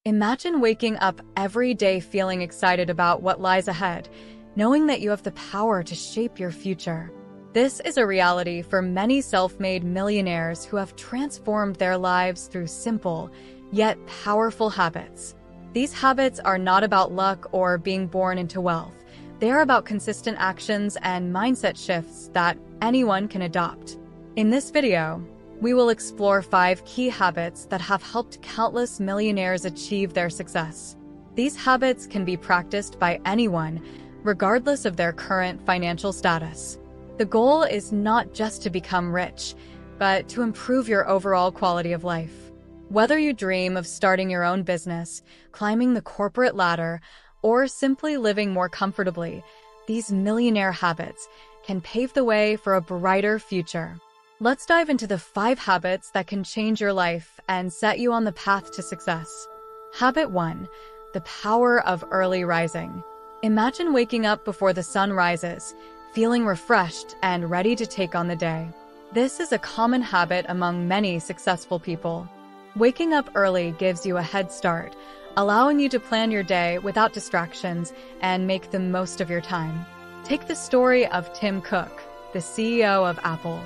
Imagine waking up every day feeling excited about what lies ahead, knowing that you have the power to shape your future. This is a reality for many self-made millionaires who have transformed their lives through simple, yet powerful habits. These habits are not about luck or being born into wealth. They are about consistent actions and mindset shifts that anyone can adopt. In this video, we will explore 5 key habits that have helped countless millionaires achieve their success. These habits can be practiced by anyone, regardless of their current financial status. The goal is not just to become rich, but to improve your overall quality of life. Whether you dream of starting your own business, climbing the corporate ladder, or simply living more comfortably, these millionaire habits can pave the way for a brighter future. Let's dive into the 5 habits that can change your life and set you on the path to success. Habit 1. The power of early rising. Imagine waking up before the sun rises, feeling refreshed and ready to take on the day. This is a common habit among many successful people. Waking up early gives you a head start, allowing you to plan your day without distractions and make the most of your time. Take the story of Tim Cook, the CEO of Apple.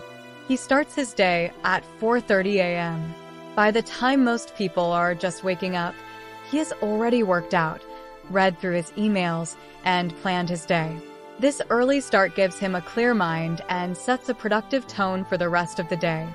He starts his day at 4:30 a.m. By the time most people are just waking up, he has already worked out, read through his emails, and planned his day. This early start gives him a clear mind and sets a productive tone for the rest of the day.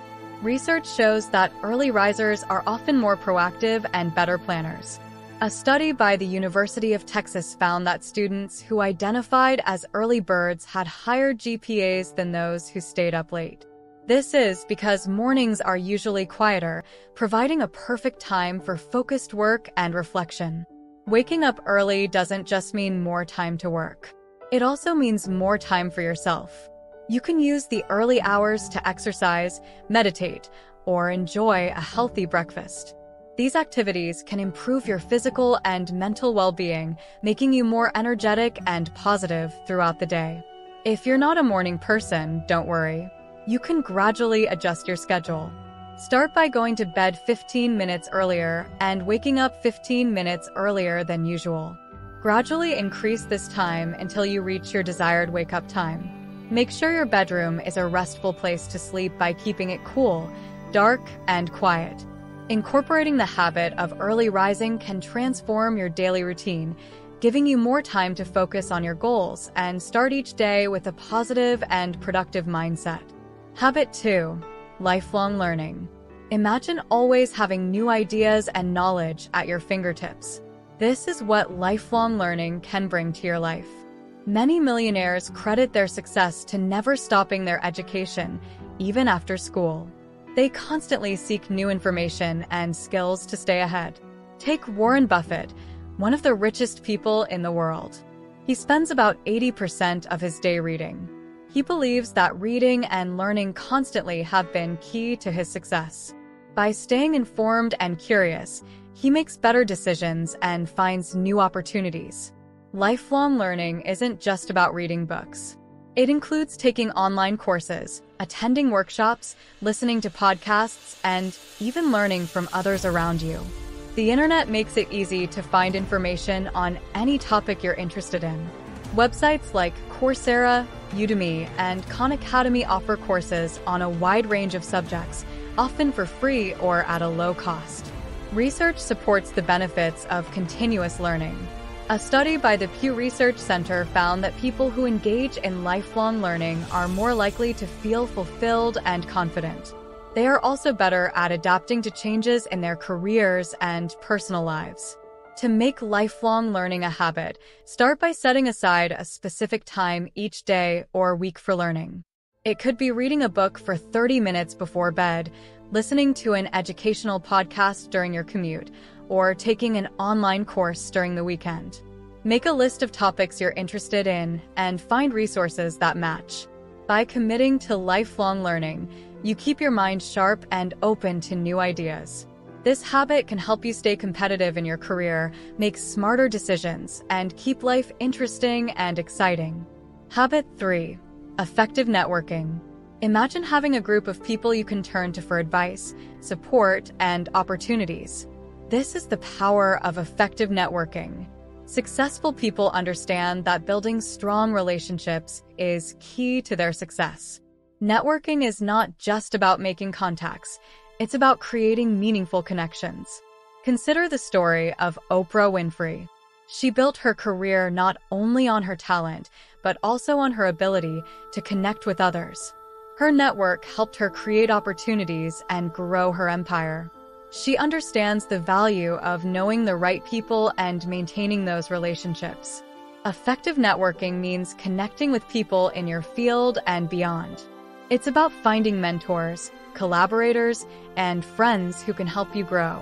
Research shows that early risers are often more proactive and better planners. A study by the University of Texas found that students who identified as early birds had higher GPAs than those who stayed up late. This is because mornings are usually quieter, providing a perfect time for focused work and reflection. Waking up early doesn't just mean more time to work. It also means more time for yourself. You can use the early hours to exercise, meditate, or enjoy a healthy breakfast. These activities can improve your physical and mental well-being, making you more energetic and positive throughout the day. If you're not a morning person, don't worry. You can gradually adjust your schedule. Start by going to bed 15 minutes earlier and waking up 15 minutes earlier than usual. Gradually increase this time until you reach your desired wake-up time. Make sure your bedroom is a restful place to sleep by keeping it cool, dark, and quiet. Incorporating the habit of early rising can transform your daily routine, giving you more time to focus on your goals and start each day with a positive and productive mindset. Habit 2. Lifelong learning. Imagine always having new ideas and knowledge at your fingertips. This is what lifelong learning can bring to your life. Many millionaires credit their success to never stopping their education, even after school. They constantly seek new information and skills to stay ahead. Take Warren Buffett, one of the richest people in the world. He spends about 80% of his day reading. He believes that reading and learning constantly have been key to his success. By staying informed and curious, he makes better decisions and finds new opportunities. Lifelong learning isn't just about reading books. It includes taking online courses, attending workshops, listening to podcasts, and even learning from others around you. The internet makes it easy to find information on any topic you're interested in. Websites like Coursera, Udemy, and Khan Academy offer courses on a wide range of subjects, often for free or at a low cost. Research supports the benefits of continuous learning. A study by the Pew Research Center found that people who engage in lifelong learning are more likely to feel fulfilled and confident. They are also better at adapting to changes in their careers and personal lives. To make lifelong learning a habit, start by setting aside a specific time each day or week for learning. It could be reading a book for 30 minutes before bed, listening to an educational podcast during your commute, or taking an online course during the weekend. Make a list of topics you're interested in and find resources that match. By committing to lifelong learning, you keep your mind sharp and open to new ideas. This habit can help you stay competitive in your career, make smarter decisions, and keep life interesting and exciting. Habit 3. Effective networking. Imagine having a group of people you can turn to for advice, support, and opportunities. This is the power of effective networking. Successful people understand that building strong relationships is key to their success. Networking is not just about making contacts, it's about creating meaningful connections. Consider the story of Oprah Winfrey. She built her career not only on her talent, but also on her ability to connect with others. Her network helped her create opportunities and grow her empire. She understands the value of knowing the right people and maintaining those relationships. Effective networking means connecting with people in your field and beyond. It's about finding mentors, collaborators, and friends who can help you grow.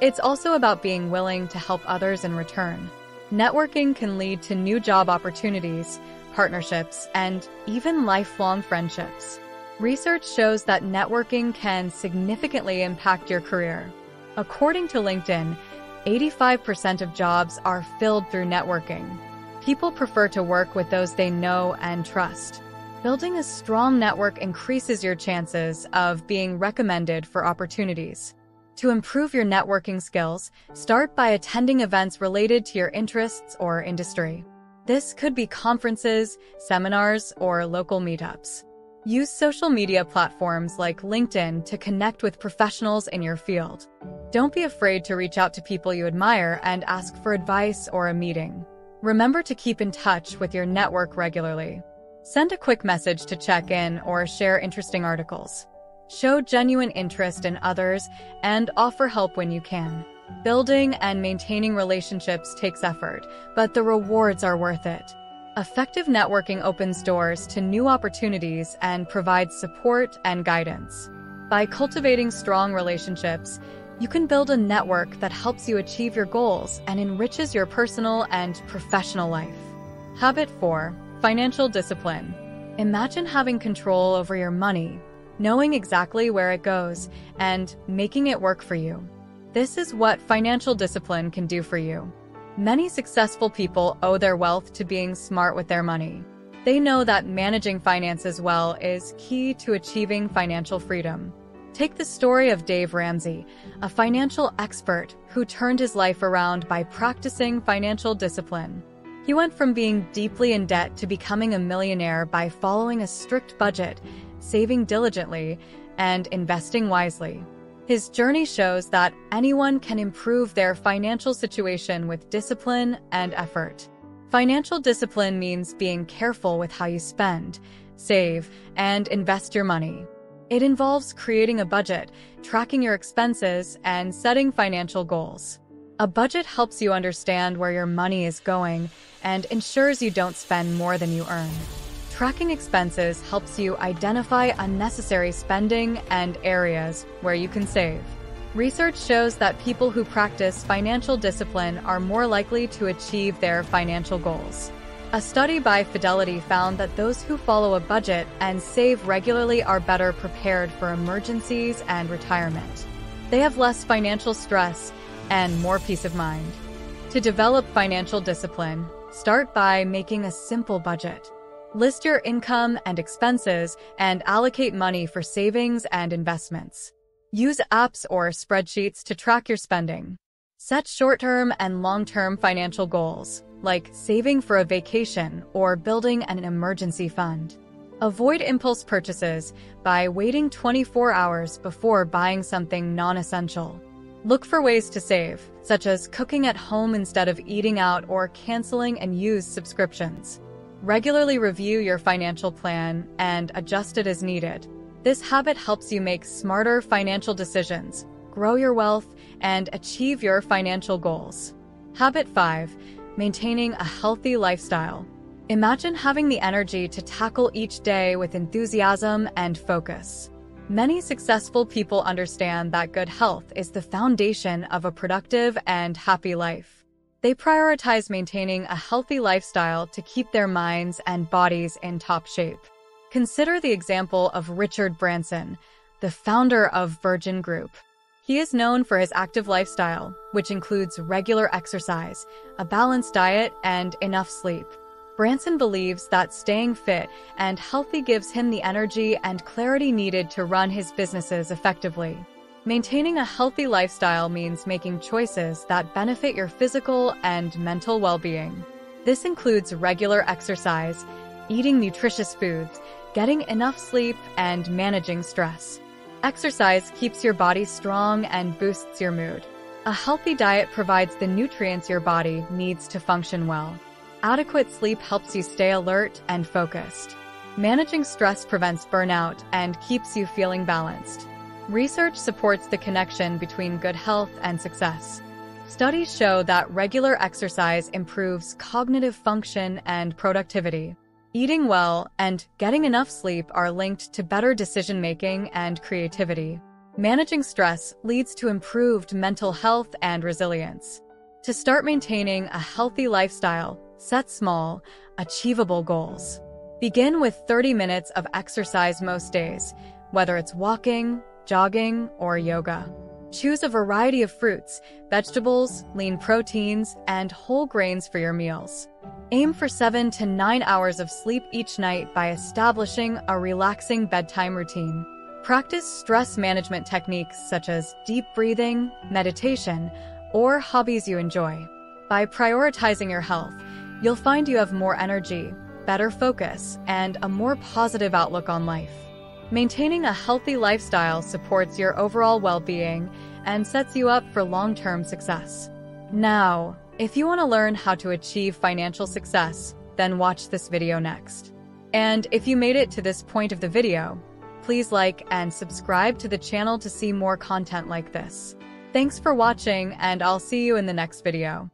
It's also about being willing to help others in return. Networking can lead to new job opportunities, partnerships, and even lifelong friendships. Research shows that networking can significantly impact your career. According to LinkedIn, 85% of jobs are filled through networking. People prefer to work with those they know and trust. Building a strong network increases your chances of being recommended for opportunities. To improve your networking skills, start by attending events related to your interests or industry. This could be conferences, seminars, or local meetups. Use social media platforms like LinkedIn to connect with professionals in your field. Don't be afraid to reach out to people you admire and ask for advice or a meeting. Remember to keep in touch with your network regularly. Send a quick message to check in or share interesting articles. Show genuine interest in others and offer help when you can. Building and maintaining relationships takes effort, but the rewards are worth it. Effective networking opens doors to new opportunities and provides support and guidance. By cultivating strong relationships, you can build a network that helps you achieve your goals and enriches your personal and professional life. Habit 4. Financial discipline. Imagine having control over your money, knowing exactly where it goes, and making it work for you. This is what financial discipline can do for you. Many successful people owe their wealth to being smart with their money. They know that managing finances well is key to achieving financial freedom. Take the story of Dave Ramsey, a financial expert who turned his life around by practicing financial discipline. He went from being deeply in debt to becoming a millionaire by following a strict budget, saving diligently, and investing wisely. His journey shows that anyone can improve their financial situation with discipline and effort. Financial discipline means being careful with how you spend, save, and invest your money. It involves creating a budget, tracking your expenses, and setting financial goals. A budget helps you understand where your money is going and ensures you don't spend more than you earn. Tracking expenses helps you identify unnecessary spending and areas where you can save. Research shows that people who practice financial discipline are more likely to achieve their financial goals. A study by Fidelity found that those who follow a budget and save regularly are better prepared for emergencies and retirement. They have less financial stress and more peace of mind. To develop financial discipline, start by making a simple budget. List your income and expenses and allocate money for savings and investments. Use apps or spreadsheets to track your spending. Set short-term and long-term financial goals, like saving for a vacation or building an emergency fund. Avoid impulse purchases by waiting 24 hours before buying something non-essential. Look for ways to save, such as cooking at home instead of eating out or canceling unused subscriptions. Regularly review your financial plan and adjust it as needed. This habit helps you make smarter financial decisions, grow your wealth, and achieve your financial goals. Habit 5. Maintaining a healthy lifestyle. Imagine having the energy to tackle each day with enthusiasm and focus. Many successful people understand that good health is the foundation of a productive and happy life. They prioritize maintaining a healthy lifestyle to keep their minds and bodies in top shape. Consider the example of Richard Branson, the founder of Virgin Group. He is known for his active lifestyle, which includes regular exercise, a balanced diet, and enough sleep. Branson believes that staying fit and healthy gives him the energy and clarity needed to run his businesses effectively. Maintaining a healthy lifestyle means making choices that benefit your physical and mental well-being. This includes regular exercise, eating nutritious foods, getting enough sleep, and managing stress. Exercise keeps your body strong and boosts your mood. A healthy diet provides the nutrients your body needs to function well. Adequate sleep helps you stay alert and focused. Managing stress prevents burnout and keeps you feeling balanced. Research supports the connection between good health and success. Studies show that regular exercise improves cognitive function and productivity. Eating well and getting enough sleep are linked to better decision-making and creativity. Managing stress leads to improved mental health and resilience. To start maintaining a healthy lifestyle, set small, achievable goals. Begin with 30 minutes of exercise most days, whether it's walking, jogging, or yoga. Choose a variety of fruits, vegetables, lean proteins, and whole grains for your meals. Aim for 7 to 9 hours of sleep each night by establishing a relaxing bedtime routine. Practice stress management techniques such as deep breathing, meditation, or hobbies you enjoy. By prioritizing your health, you'll find you have more energy, better focus, and a more positive outlook on life. Maintaining a healthy lifestyle supports your overall well-being and sets you up for long-term success. Now, if you want to learn how to achieve financial success, then watch this video next. And if you made it to this point of the video, please like and subscribe to the channel to see more content like this. Thanks for watching, and I'll see you in the next video.